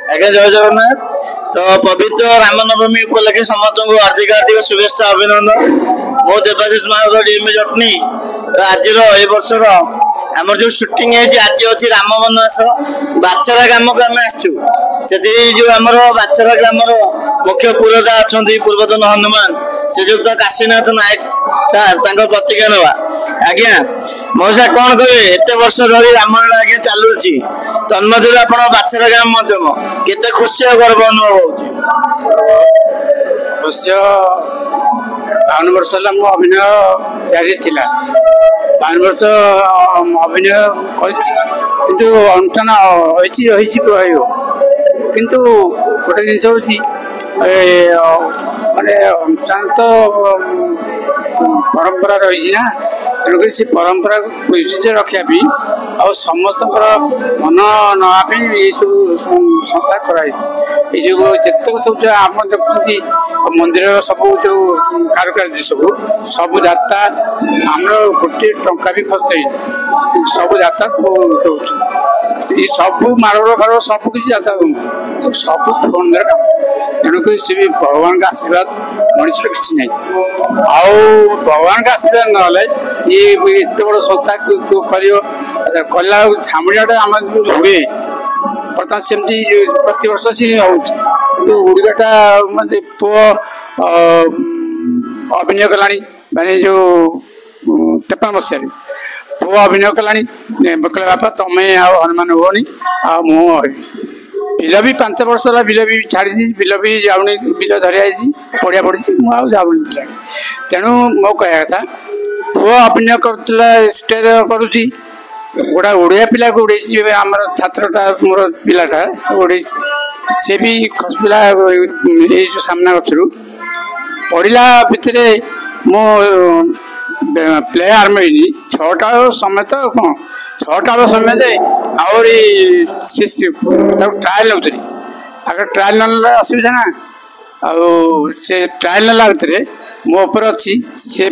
आज्ञा जय जगन्नाथ। तो पवित्र रामनवमी उपलक्षे समस्त को हार्दिक हार्दिक शुभेच्छा अभिनंदन। मो देवाशीष महाराज डीएम जटनी। तो आज ए वर्षर आमर जो शूटिंग है आज अच्छी राम वनवास बाछरा ग्राम को आम आसचु से जो आम बाछरा ग्राम मुख्य पुरोधा अच्छा पूर्वतन हनुमान श्रीजुक्त काशीनाथ नायक सार प्रतिज्ञा नवा। आज्ञा मौसा कौन कहे एत वर्ष धरी रामायण आज्ञा चलू तन्मध्य आप बाछरा ग्राम मध्यम केते खुशी और गर्व अनुभव अवश्य 52 वर्ष मो अभिनय जारी थिला 52 वर्ष अभिनय किंतु अनुष्ठान किंतु गोटे जिनस माने अनुष्ठान तो परंपरा रही ना तेणुक से परंपरा को रखा आ समस्त मन नापी ये सब संस्था कराई जो जितक सब आप देखुं मंदिर सब जो कारुकार्य सब दाता आम गोटे टंका भी खर्च सब दाता सब सब मारड़ फाड़ सब किसी जाता तो सब फोन काम तेणुक सी भी भगवान का आशीर्वाद मनुष्य किसी ना भगवान का आशीर्वाद ना ये एत बड़ संस्था कला छामुड़ाटा आम हुए बर्तमान सेमती प्रति वर्ष सी उड़ाटा मतलब पु अभिनय कला माने जो 53 मसीह पु अभिनय कला कहले बापा तुम्हें हनुमान होनी बिल भी 5 वर्ष बिल भी छाड़ी बिल भी जाऊनी बिल धरी आई पढ़िया पड़ी मुझे तेणु मो कह कथा पु अभिनय कर स्टेज करुच्ची गोटा ओडिया पिला को उड़े आम छात्रटा मोर पिलाटा उड़े से भी खसपिला ये जो सामना गचरू पढ़ला भितर मो प्ले आरंभ होनी 6टा समय तो कौन 6टा समय आहरी ट्रायल नौली आगे ट्रायल ना असुविधा ना से ट्रायल नाला भितर मो उपर अच्छी से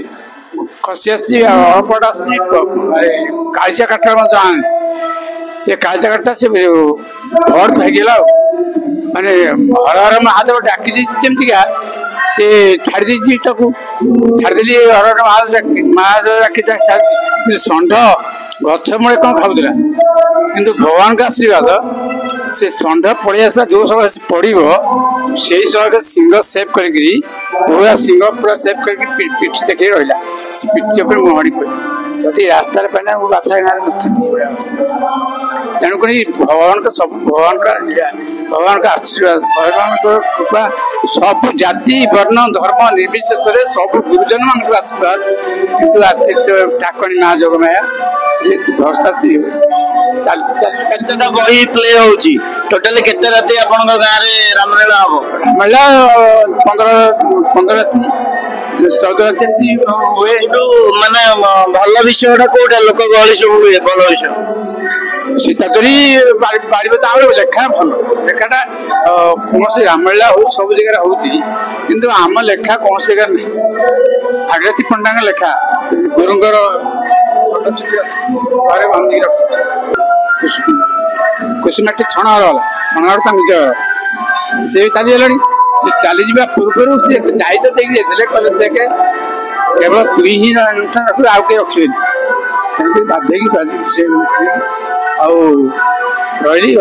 खसी आलपट कालिचा काटा ये कालिचा काटा से भर भागला माने हर हर महादेव डाकी जमीका से छाड़ी छाड़देली हर हर महादेव डाकी षंढ गछ मूले कौन खाऊला कि भगवान का आशीर्वाद से षंढ पड़े आसा जो सब पड़ो से समय सिंह सेव कर पूरा सिंह पूरा सेव कर पिठ देखिए रहा पिठी उपर मुहड़ी पड़े जदि रास्ता पाना बाछा तेणुक भगवान का सब भगवान का लीला भगवान का आशीर्वाद भगवान कृपा सब जाति वर्ण धर्म निर्विशेष सब गुरुजन मान आशीर्वाद कितु ठाकणी माँ जोगमाया सी भरसा सी चलता बही प्ले होची टोटल केते राती आपन गाँव रे रामलीला हम रामलीला 15 राती 14 राती हुए माने भल विषय कोटा लोक गहली सब हुए भल विषय सीताचोरी बाड़ी लेखा भल लेखाटा कौन से रामलीला हो सब जगह हो आम लेखा कौन से जगह नहीं भागीरथी पंडा लेखा गुरुंगर बांधी कुसुमाटी छणर निज सी चलीगला से चली जा पूर्व से दायित्व देखे देखे केवल तु ही अनुष्ठान रख आउ कहीं रखे बाध्य से रही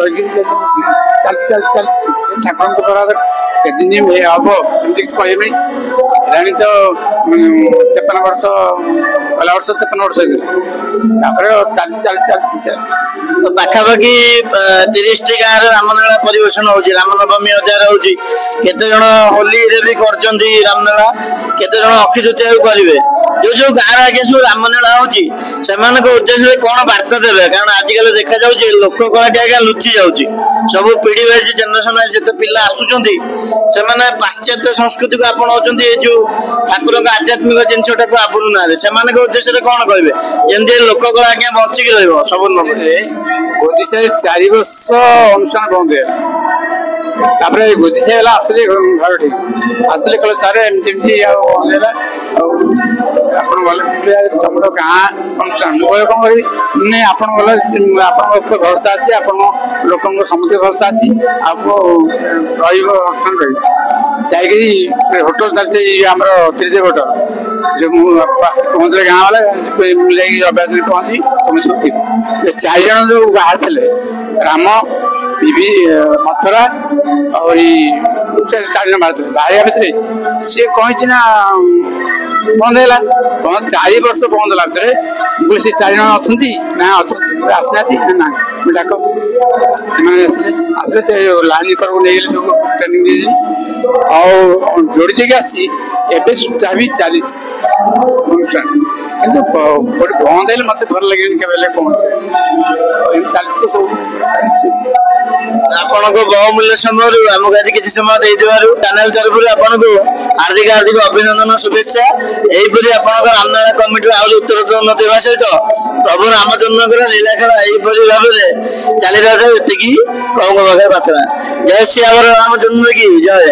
चल चल चल ठाकुर प्रसाद केदिन हम सेमती किसी कह तो 53 वर्ष गला वर्ष 53 वर्ष चलती चलती चलती तो पाखापाखि 30टी गाँव रामलीला परिवेशन हो रामनवमी हजार होते होली भी कर रामलीला केते अक्षी तृतीया करेंगे जो जो गाँव आगे सब रामलीला हो उद्देश्य कौन बार्ता देवे कारण आजिकल देखा जाऊँगी लोक कलाटी आज्ञा लुचि जाऊँगी सब पीढ़ी वाइज जेनेरेशन वाइज जिते पिला आसुंच से पाश्चात्य संस्कृति को आपणाऊँ जो ठाकुर आध्यात्मिक जिनटा को आपणु ना से उद्देश्य कौन कहे जमी लोक कला आज्ञा बचिक रब गोदिशा 4 वर्ष अनुष्ठान बंद है गोदिशा आसले घर ठीक आसले कल सारे एमती आप ଗଲେ ତମର ଗାଁ ଅନୁଷ୍ଠାନ ମୁଁ କଣ କରିବି ନାଇଁ ଆପଣ ଗଲେ ଆପଣଙ୍କ ଉପରେ ଭରସା ଅଛି ଆପଣଙ୍କ ଲୋକଙ୍କ ସମସ୍ତେ ଭରସା ଅଛି ଆଉ ରହିବ କଣ ରହିବ ଯାଇକି ସେ ହୋଟେଲ ଚାଲିଛି ଆମର ତ୍ରିଦେବ ହୋଟେଲ ଯେ ମୁଁ ପହଞ୍ଚିଲେ ଗାଁ ବାଲା ଯାଇକି ରବିବାର ଦିନ ପହଞ୍ଚି ତମେ ସବୁ ଥିବ ସେ 4 ଜଣ ଯୋଉ ବାହାରିଥିଲେ ରାମ ବିଭି ମଥୁରା ଆହୁରି 4 ଜଣ ବାହାରିଥିଲେ ବାହାରିବା ଭିତରେ ସିଏ କହିଛି ନା ବନ୍ଦ ହେଲା 4 ବର୍ଷ ବନ୍ଦ ହେଲା ଭିତରେ ମୁଁ ସେ 4 ଜଣ ଅଛନ୍ତି ନା ଅଛନ୍ତି ଆସିନାହାନ୍ତି ନା ଡାକ ସେମାନେ ଆସିଲେ ସେ ଲାଇନ କରକୁ ନେଇଗଲେ ସବୁ ଟ୍ରେନିଂ ଦେଇଦେଲି ଆଉ ଯୋଡ଼ି ଦେଇକି ଆସିଛି ଏବେ ସୁଧା ବି ଚାଲିଛି ଅନୁଷ୍ଠାନ କିନ୍ତୁ ଗୋଟେ ବନ୍ଦ ହେଲେ ମତେ ଭଲ ଲାଗେନି କେବେ ହେଲେ ପହଞ୍ଚେ ଏମିତି ଚାଲିଛି ସବୁ। ଆପଣଙ୍କ ବହୁମୂଲ୍ୟ ସମୟରୁ ଆମକୁ ଆଜି କିଛି ସମୟ ଦେଇଥିବାରୁ ଚ୍ୟାନେଲ ତରଫରୁ ଆପଣଙ୍କୁ ହାର୍ଦ୍ଦିକ ଅଭିନନ୍ଦନ ଶୁଭେଚ୍ଛା। ଏହିପରି ଆପଣଙ୍କ ରାମନାରାୟଣ କମିଟିର ଆହୁରି ଉତ୍ତରୋତ୍ତର ଉନ୍ନତି ହେବା ସହିତ ପ୍ରଭୁ ରାମଚନ୍ଦ୍ରଙ୍କର ଲୀଳାଖେଳା ଏହିପରି ଭାବରେ ଚାଲି ରହିଥାଉ ଏତିକି ପ୍ରଭୁଙ୍କ ପାଖରେ ପ୍ରାର୍ଥନା। ଜୟ ଶ୍ରୀ ଆମର ରାମଚନ୍ଦ୍ର କି ଜୟ।